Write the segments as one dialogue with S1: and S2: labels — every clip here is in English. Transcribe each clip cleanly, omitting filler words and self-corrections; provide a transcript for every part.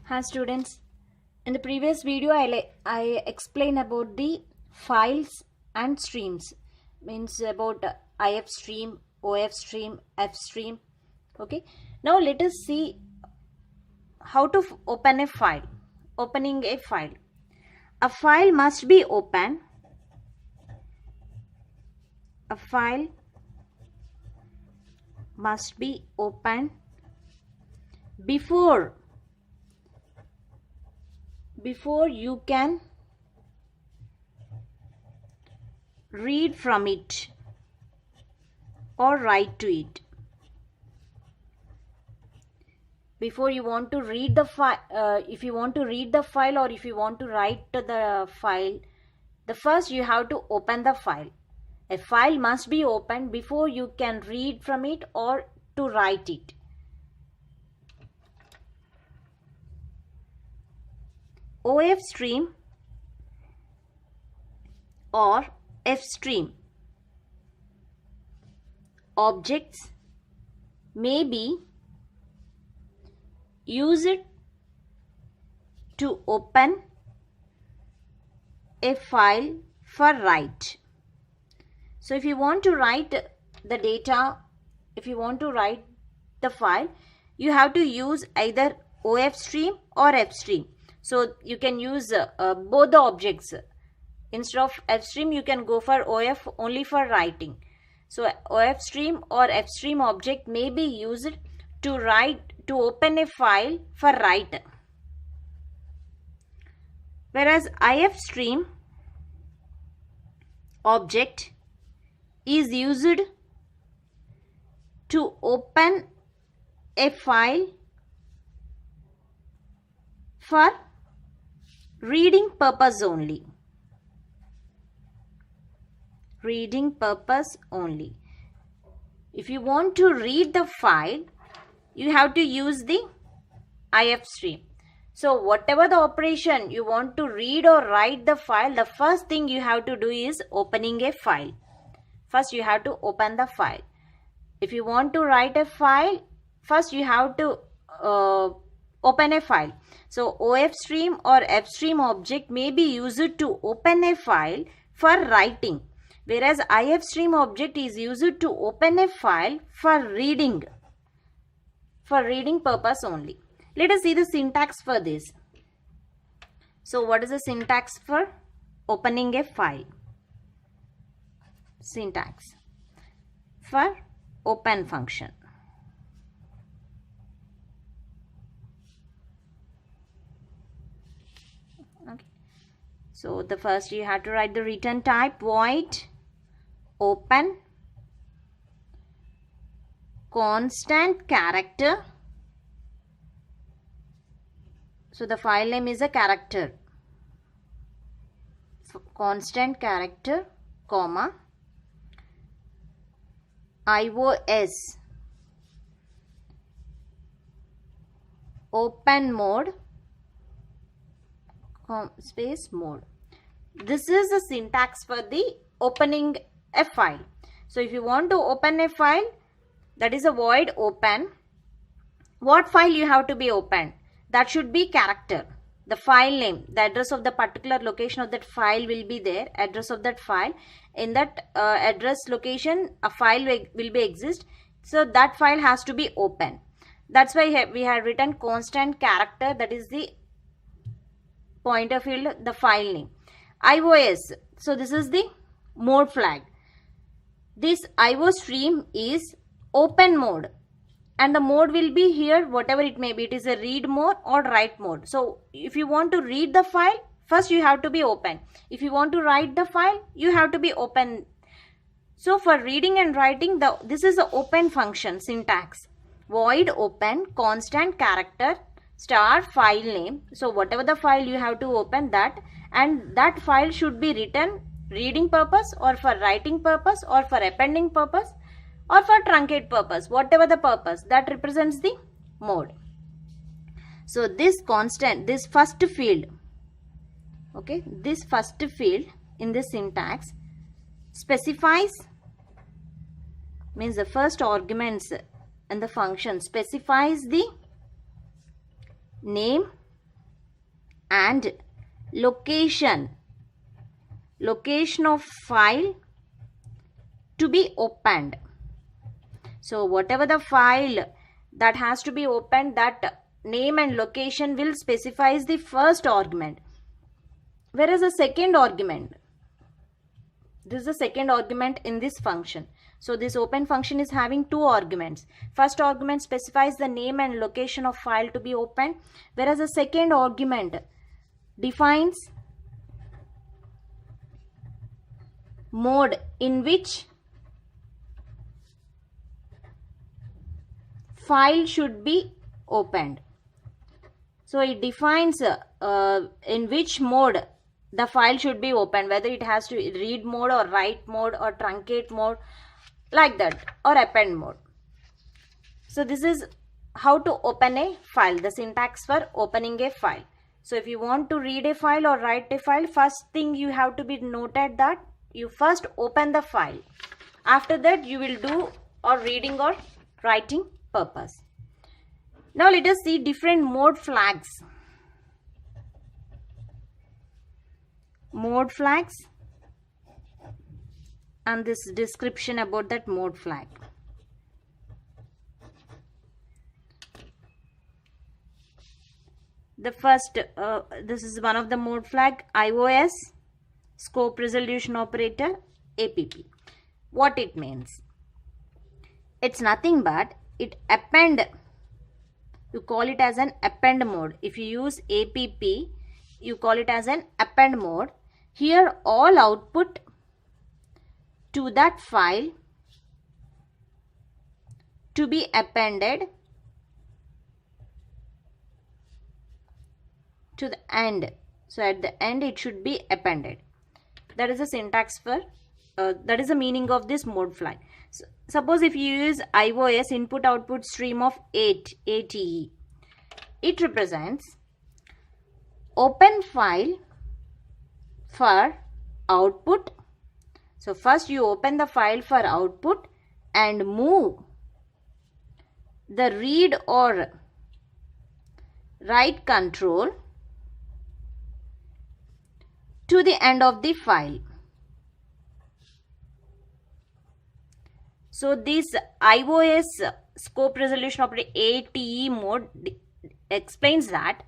S1: Hi students, in the previous video I explained about the files and streams, means about IF stream, OF stream, F stream. Okay, now let us see how to open a file. Opening a file. A file must be open. A file must be open before you can read from it or write to it. Before you want to read the file, if you want to read the file or if you want to write to the file, the first you have to open the file. A file must be opened before you can read from it or to write it. OF stream or F stream objects may be used to open a file for write. So if you want to write the data, if you want to write the file, you have to use either OF stream or F stream. So you can use both the objects. Instead of F stream, you can go for OF only for writing. So OF stream or F stream object may be used to open a file for write. Whereas IF stream object is used to open a file for reading purpose only. Reading purpose only. If you want to read the file, you have to use the IF stream. So whatever the operation you want to read or write the file, the first thing you have to do is opening a file. First you have to open the file. If you want to write a file, first you have to open a file. So OF stream or F stream object may be used to open a file for writing, whereas IF stream object is used to open a file for reading purpose only. Let us see the syntax for this. So what is the syntax for opening a file? Syntax for open function. Okay. So the first you have to write the return type void open constant character. So the file name is a character. Constant character, comma, iOS open mode, space mode. This is the syntax for the opening a file. So if you want to open a file, that is a void open. What file you have to be opened? That should be character. The file name, the address of the particular location of that file will be there. Address of that file. In that address location, a file will be exist. So that file has to be open. That's why we have written constant character. That is the pointer field, the file name. iOS. So this is the mode flag. This IO stream is open mode. And the mode will be here, whatever it may be. It is a read mode or write mode. So if you want to read the file, first you have to be open. If you want to write the file, you have to be open. So for reading and writing, this is the open function syntax. Void open constant character star file name. So whatever the file you have to open that, and that file should be written reading purpose or for writing purpose or for appending purpose or for truncate purpose, whatever the purpose, that represents the mode. So this constant, this first field, okay, this first field in this syntax specifies, means the first arguments and the function specifies the name and location of file to be opened. So whatever the file that has to be opened, that name and location will specify the first argument, whereas a second argument, this is the second argument in this function. So this open function is having two arguments. First argument specifies the name and location of file to be opened, whereas the second argument defines mode in which file should be opened. So it defines in which mode the file should be opened, whether it has to read mode or write mode or truncate mode, like that, or append mode. So this is how to open a file, the syntax for opening a file. So if you want to read a file or write a file, first thing you have to be noted that you first open the file. After that you will do or reading or writing purpose. Now let us see different mode flags. Mode flags and this description about that mode flag. The first, this is one of the mode flag, iOS scope resolution operator APP. What it means? It's nothing but it append. You call it as an append mode. If you use APP, you call it as an append mode. Here all output to that file to be appended to the end. So at the end it should be appended. That is the syntax for, that is the meaning of this mode flag. So, suppose if you use iOS input output stream of 8 ATE, it represents open file for output. So first you open the file for output and move the read or write control to the end of the file. So this iOS scope resolution operator ATE mode explains that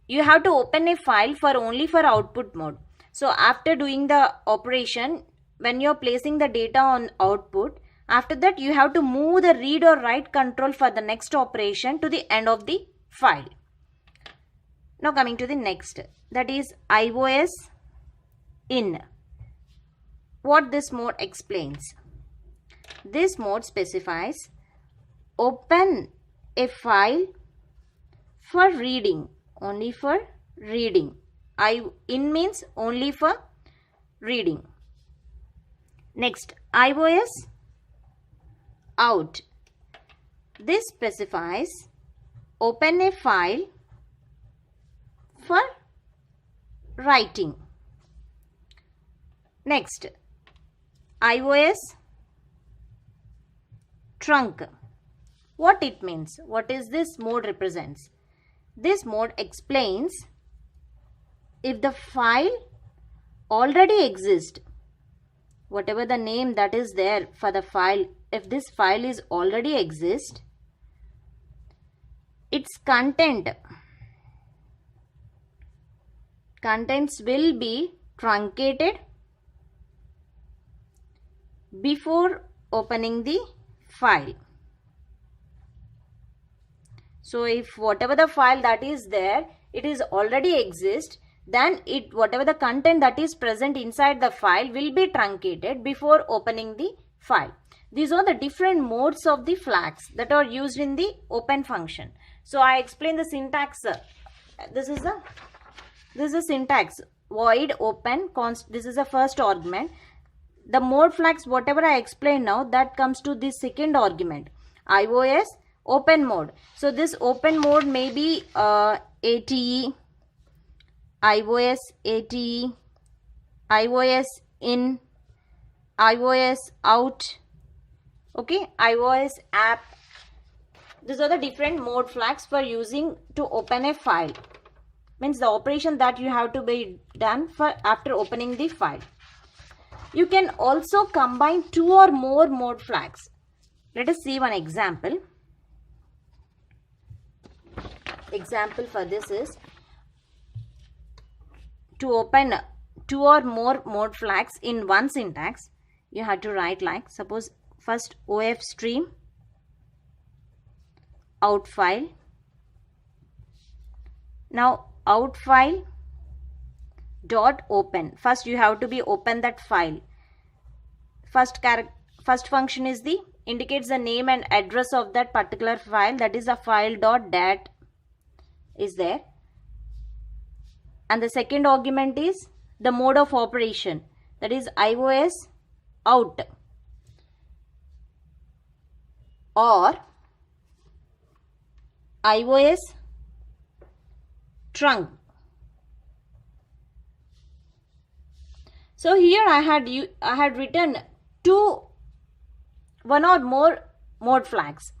S1: you have to open a file for only for output mode. So after doing the operation, when you are placing the data on output, after that you have to move the read or write control for the next operation to the end of the file. Now coming to the next, that is iOS in. What this mode explains? This mode specifies open a file for reading, only for reading. In means only for reading. Next, iOS out. This specifies open a file for writing. Next, iOS trunk. What it means? What is this mode represents? This mode explains if the file already exists, whatever the name that is there for the file, if this file is already exist, its contents will be truncated before opening the file. So if whatever the file that is there, it is already exist, then whatever the content that is present inside the file will be truncated before opening the file. These are the different modes of the flags that are used in the open function. So I explained the syntax. This is the syntax. Void open const. This is the first argument. The mode flags, whatever I explained now, that comes to the second argument. iOS open mode. So this open mode may be ATE, iOS ATE, iOS in, iOS out, okay, iOS app. These are the different mode flags for using to open a file. means the operation that you have to be done for after opening the file. You can also combine 2 or more mode flags. Let us see one example. Example for this is to open 2 or more mode flags in one syntax. You have to write like, suppose first OF stream out file. Now out file dot open. First you have to be open that file. First function is the indicates the name and address of that particular file, that is a file dot dat is there. And the second argument is the mode of operation, that is iOS out or iOS trunk. So here I had written one or more mode flags.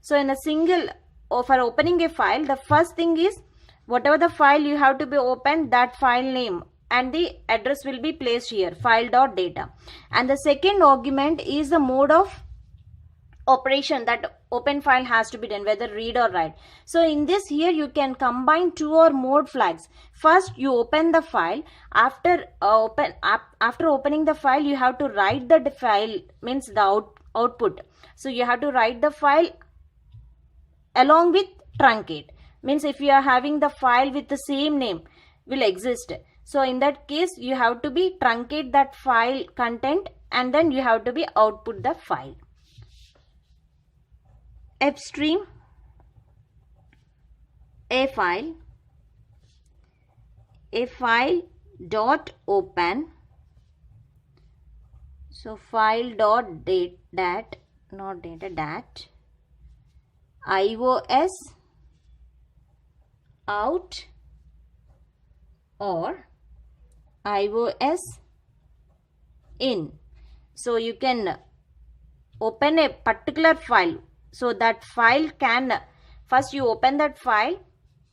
S1: So in a single, for opening a file, the first thing is whatever the file you have to be opened, that file name and the address will be placed here, file.data. And the second argument is the mode of operation that open file has to be done, whether read or write. So in this here you can combine 2 or more flags. First you open the file. After opening the file, you have to write the file, means the output. So you have to write the file along with truncate, means if you are having the file with the same name will exist. So in that case you have to be truncate that file content and then you have to be output the file. Fstream a file dot open. So file dot dat, not data, dat iOS out or iOS in. So you can open a particular file. So that file can, first you open that file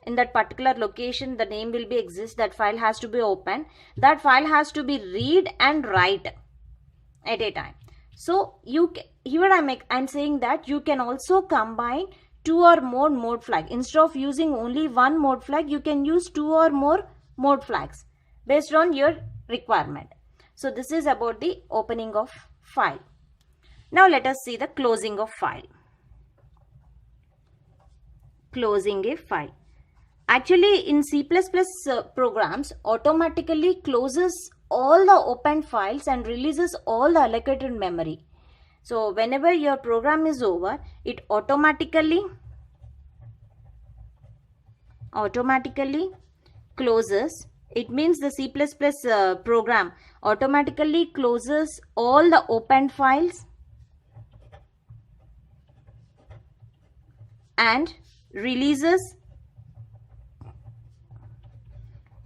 S1: in that particular location, the name will be exist, that file has to be open. That file has to be read and write at a time. So here I'm saying that you can also combine 2 or more mode flag. Instead of using only one mode flag, you can use 2 or more mode flags based on your requirement. So this is about the opening of file. Now let us see the closing of file. Closing a file. Actually in C++ programs automatically closes all the open files and releases all the allocated memory. So whenever your program is over, it automatically closes. It means the C++ program automatically closes all the open files and releases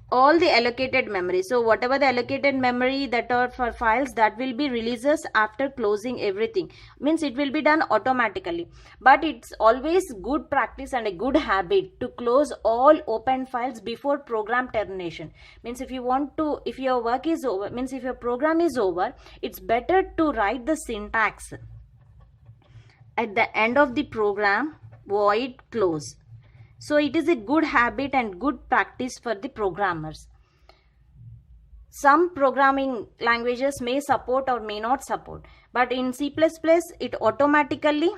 S1: all the allocated memory. So whatever the allocated memory that are for files, that will be releases after closing everything. Means it will be done automatically. But it's always good practice and a good habit to close all open files before program termination. Means if your work is over, means if your program is over, it's better to write the syntax at the end of the program, void close. So it is a good habit and good practice for the programmers. Some programming languages may support or may not support, but in C++ it automatically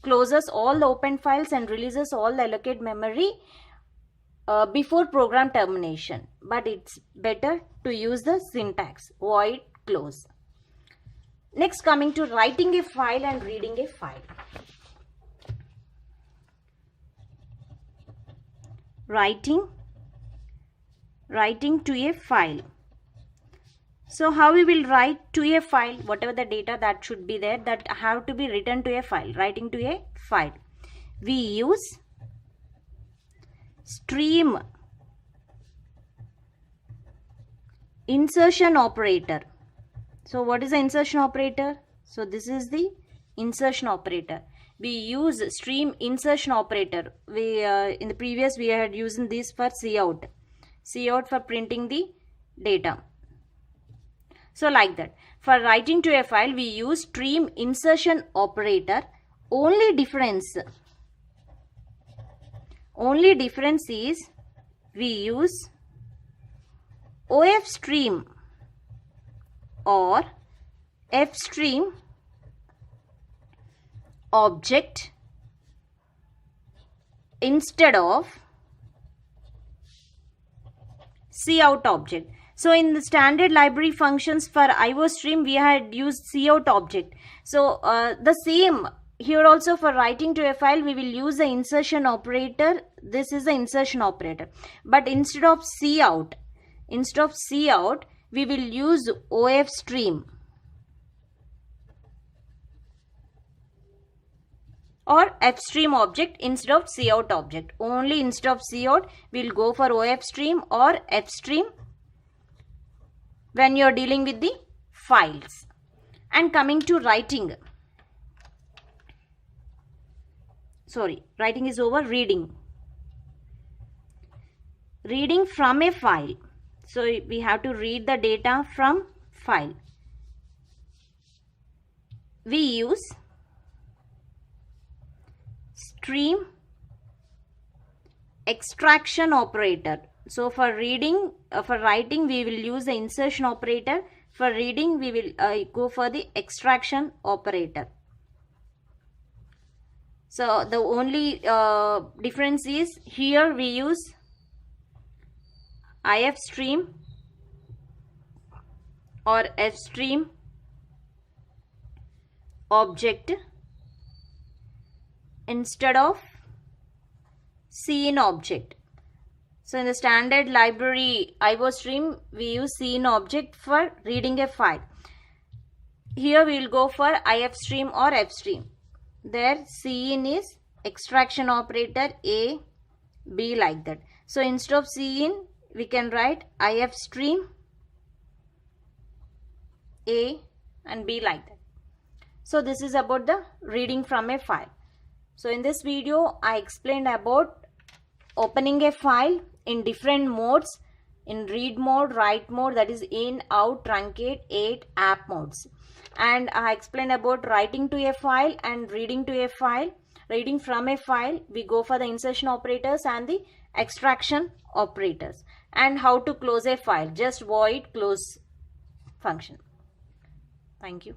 S1: closes all the open files and releases all the allocated memory before program termination. But it's better to use the syntax void close. Next, coming to writing a file and reading a file. Writing to a file. So how we will write to a file? Whatever the data that should be there, that have to be written to a file. Writing to a file, we use stream insertion operator. So what is the insertion operator? So this is the insertion operator. we use stream insertion operator. We in the previous we had used this for cout for printing the data. So like that, for writing to a file we use stream insertion operator. Only difference is we use OF stream or F stream object instead of cout object. So in the standard library functions for IO stream we had used cout object. So the same here also, for writing to a file we will use the insertion operator. This is the insertion operator, but instead of cout we will use OF stream or F stream object instead of cout object. Only instead of cout we will go for OF stream or F stream when you are dealing with the files. And coming to writing, writing is over. Reading from a file. So we have to read the data from file. We use stream extraction operator. So for reading, for writing we will use the insertion operator. For reading we will go for the extraction operator. So the only difference is here we use IF stream or F stream object instead of cin object. So in the standard library IO stream we use cin object for reading a file. Here we will go for IF stream or F stream. There cin is extraction operator A, B, like that. So instead of cin we can write IF stream A and B, like that. So this is about the reading from a file. So in this video I explained about opening a file in different modes, in read mode, write mode, that is in, out, truncate, 8, app modes. And I explained about writing to a file and reading to a file. Reading from a file we go for the insertion operators and the extraction operators. And how to close a file, just void close function. Thank you.